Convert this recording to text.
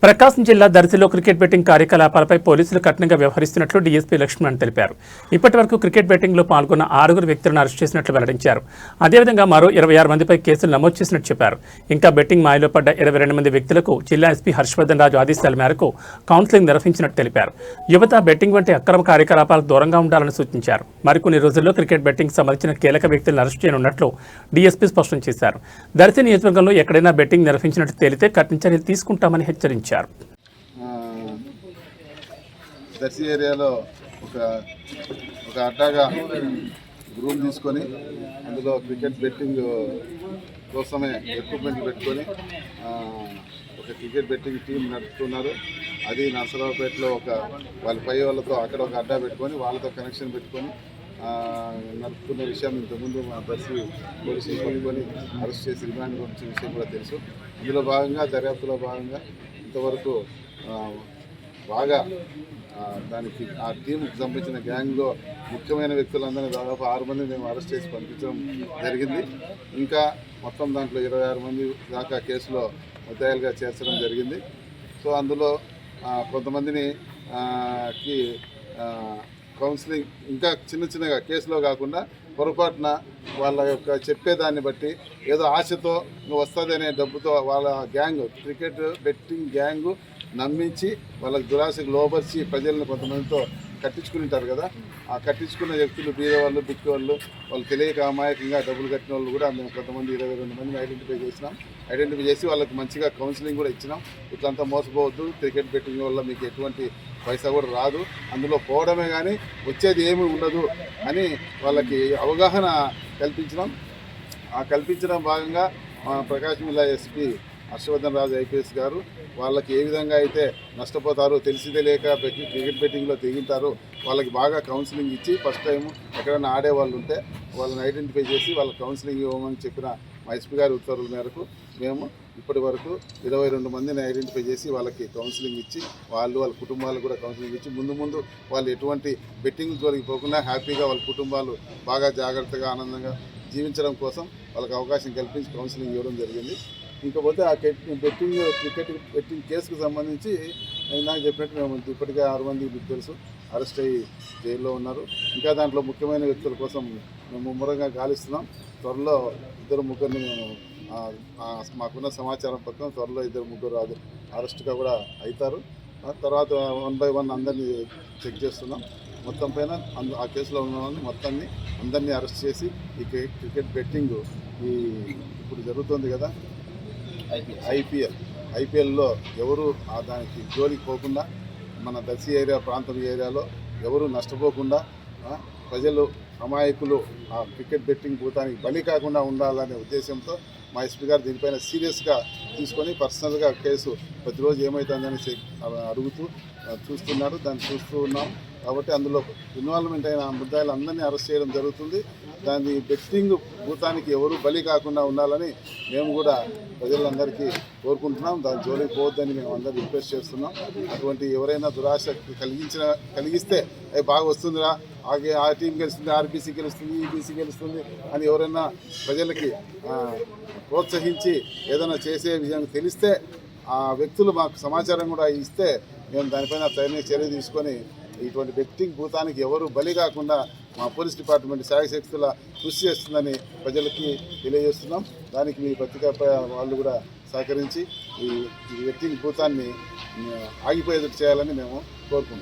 ప్రకాశం జిల్లా దర్శిలో cricket betting కార్యకలాపాలపై పోలీసులు కఠినంగా వ్యవహరిస్తున్నట్లు డీఎస్పీ లక్ష్మణ్ తెలిపారు. ఇప్పటి వరకు క్రికెట్ బెట్టింగ్లో పాల్గొన్న 6 వ్యక్తులను అరెస్ట్ చేసినట్లు వెల్లడించారు. అదేవిధంగా మరో 26 మందిపై కేసులు నమోదు చేసినట్టు చెప్పారు. ఇంకా బెట్టింగ్ మాయలో పడ్డ 22 మంది వ్యక్తులకు జిల్లా ఎస్పీ హర్షవర్ధన్ రాజు ఆదేశాల మేరకు కౌన్సిలింగ్ నిర్వహించినట్టు తెలిపారు. యువత బెట్టింగ్ వంటి అక్రమ కార్యకలాపాలకు దూరంగా ఉండాలని సూచించారు. మరికొన్ని రోజుల్లో క్రికెట్ బెట్టింగ్ సంబంధించిన కీలక వ్యక్తులను అరెస్ట్ చేయనున్నట్లు డీఎస్పీ స్పష్టం చేశారు. దర్శి నియోజకవర్గంలో ఎక్కడైనా బెట్టింగ్ నిర్వహించినట్టు తేలితే కఠిన చర్యలు తీసుకుంటామని హెచ్చరించారు. దర్శి ఏరియాలో ఒక అడ్డాగా రూమ్ తీసుకొని అందులో క్రికెట్ బెట్టింగ్ కోసమే ఎక్విప్మెంట్ పెట్టుకొని ఒక క్రికెట్ బెట్టింగ్ టీం నడుపుతున్నారు. అది నర్సరావుపేటలో వాళ్ళ పై వాళ్ళతో అక్కడ ఒక అడ్డా పెట్టుకొని వాళ్ళతో కనెక్షన్ పెట్టుకొని నడుపుతున్న విషయం ఇంతకుముందు మా దర్శి పోలీసులు పట్టుకొని అరెస్ట్ చేసి రిమాండ్ గురించిన విషయం కూడా తెలుసు. ఇందులో భాగంగా దర్యాప్తులో భాగంగా ఇంతవరకు బాగా దానికి ఆ టీంకి సంబంధించిన గ్యాంగ్లో ముఖ్యమైన వ్యక్తులందరినీ దాదాపు 6 మంది మేము అరెస్ట్ చేసి పంపించడం జరిగింది. ఇంకా మొత్తం దాంట్లో 26 మంది దాకా కేసులో ముద్దాయిలుగా చేర్చడం జరిగింది. సో అందులో కొంతమందిని కౌన్సిలింగ్ ఇంకా చిన్నగా కేసులో కాకుండా పొరపాటున వాళ్ళ యొక్క చెప్పేదాన్ని బట్టి ఏదో ఆశతో వస్తుంది అనే డబ్బుతో వాళ్ళ గ్యాంగ్ క్రికెట్ బెట్టింగ్ గ్యాంగు నమ్మించి వాళ్ళకి దురాశకు లోపరిచి ప్రజలను కొంతమందితో కట్టించుకుంటారు కదా. ఆ కట్టించుకున్న వ్యక్తులు బీదవాళ్ళు బిక్కోళ్ళు వాళ్ళు తెలియక అమాయకంగా డబ్బులు కట్టిన వాళ్ళు కూడా మేము కొంతమంది 22 మందిని ఐడెంటిఫై చేసి వాళ్ళకి మంచిగా కౌన్సిలింగ్ కూడా ఇచ్చినాం. ఇట్లంతా మోసపోవద్దు, క్రికెట్ బెట్టింగ్ వల్ల మీకు ఎటువంటి పైసా కూడా రాదు, అందులో పోవడమే కానీ వచ్చేది ఏమీ ఉండదు అని వాళ్ళకి అవగాహన కల్పించినాం. ఆ కల్పించడం భాగంగా ప్రకాశం జిల్లా ఎస్పీ హర్షవర్ధన్ రాజు ఐపీఎస్ గారు వాళ్ళకి ఏ విధంగా అయితే నష్టపోతారో తెలిసి తెలియక క్రికెట్ బెట్టింగ్లో తెగింటారో వాళ్ళకి బాగా కౌన్సిలింగ్ ఇచ్చి ఫస్ట్ టైం ఎక్కడైనా ఆడే వాళ్ళు ఉంటే వాళ్ళని ఐడెంటిఫై చేసి వాళ్ళకి కౌన్సిలింగ్ ఇవ్వమని చెప్పిన మా ఎస్పీ గారి ఉత్తర్వుల మేరకు మేము ఇప్పటి వరకు 22 మందిని ఐడెంటిఫై చేసి వాళ్ళకి కౌన్సిలింగ్ ఇచ్చి వాళ్ళ కుటుంబాలకు కూడా కౌన్సిలింగ్ ఇచ్చి ముందు వాళ్ళు ఎటువంటి బెట్టింగ్ జోలికి పోకుండా హ్యాపీగా వాళ్ళ కుటుంబాలు బాగా జాగ్రత్తగా ఆనందంగా జీవించడం కోసం వాళ్ళకి అవకాశం కల్పించి కౌన్సిలింగ్ ఇవ్వడం జరిగింది. ఇంకపోతే ఆ క్రికెట్ బెట్టింగ్ కేసుకు సంబంధించి నాకు చెప్పినట్టు మేము ఇప్పటికే 6 మంది మీకు తెలుసు అరెస్ట్ అయ్యి జైల్లో ఉన్నారు. ఇంకా దాంట్లో ముఖ్యమైన వ్యక్తుల కోసం మేము ముమ్మరంగా గాలిస్తున్నాం. త్వరలో 2-3 మేము మాకున్న సమాచారం ప్రకారం త్వరలో 2-3 అరెస్ట్గా కూడా అవుతారు. తర్వాత 1 by 1 అందరినీ చెక్ చేస్తున్నాం. మొత్తం పైన ఆ కేసులో ఉన్న వాళ్ళని అందరినీ అరెస్ట్ చేసి ఈ క్రికెట్ బెట్టింగ్ ఇప్పుడు జరుగుతుంది కదా ఐపీఎల్లో ఎవరు దానికి జోలికి పోకుండా మన దర్శి ప్రాంతం ఏరియాలో ఎవరు నష్టపోకుండా ప్రజలు అమాయకులు ఆ క్రికెట్ బెట్టింగ్ భూతానికి బలి కాకుండా ఉండాలనే ఉద్దేశంతో మా ఎస్పీ గారు దీనిపైన సీరియస్గా తీసుకొని పర్సనల్గా కేసు ప్రతిరోజు ఏమవుతుందని అడుగుతూ చూస్తున్నారు. దాన్ని చూస్తూ ఉన్నాం. కాబట్టి అందులో ఇన్వాల్వ్మెంట్ అయిన ముద్దాయిలు అందరినీ అరెస్ట్ చేయడం జరుగుతుంది. దాన్ని బెట్టింగ్ భూతానికి ఎవరు బలి కాకుండా ఉండాలని మేము కూడా ప్రజలందరికీ కోరుకుంటున్నాం. దాని జోలికి పోవద్దని మేము అందరూ రిక్వెస్ట్ చేస్తున్నాం. అటువంటి ఎవరైనా దురాశ కలిగిస్తే అవి బాగా వస్తుందిరా, ఆ టీం గెలుస్తుంది, ఆర్బీసీ గెలుస్తుంది, ఈబీసీ గెలుస్తుంది అని ఎవరైనా ప్రజలకి ప్రోత్సహించి ఏదైనా చేసే విషయం తెలిస్తే ఆ వ్యక్తులు మాకు సమాచారం కూడా ఇస్తే మేము దానిపైన తగిన చర్య తీసుకొని ఇటువంటి బెట్టింగ్ భూతానికి ఎవరు బలి కాకుండా మా పోలీస్ డిపార్ట్మెంట్ శాయశక్తుల కృషి చేస్తుందని ప్రజలకి తెలియజేస్తున్నాం. దానికి మీ పత్రికా వాళ్ళు కూడా సహకరించి ఈ బెట్టింగ్ భూతాన్ని ఆగిపోయేటట్టు చేయాలని మేము కోరుకుంటున్నాం.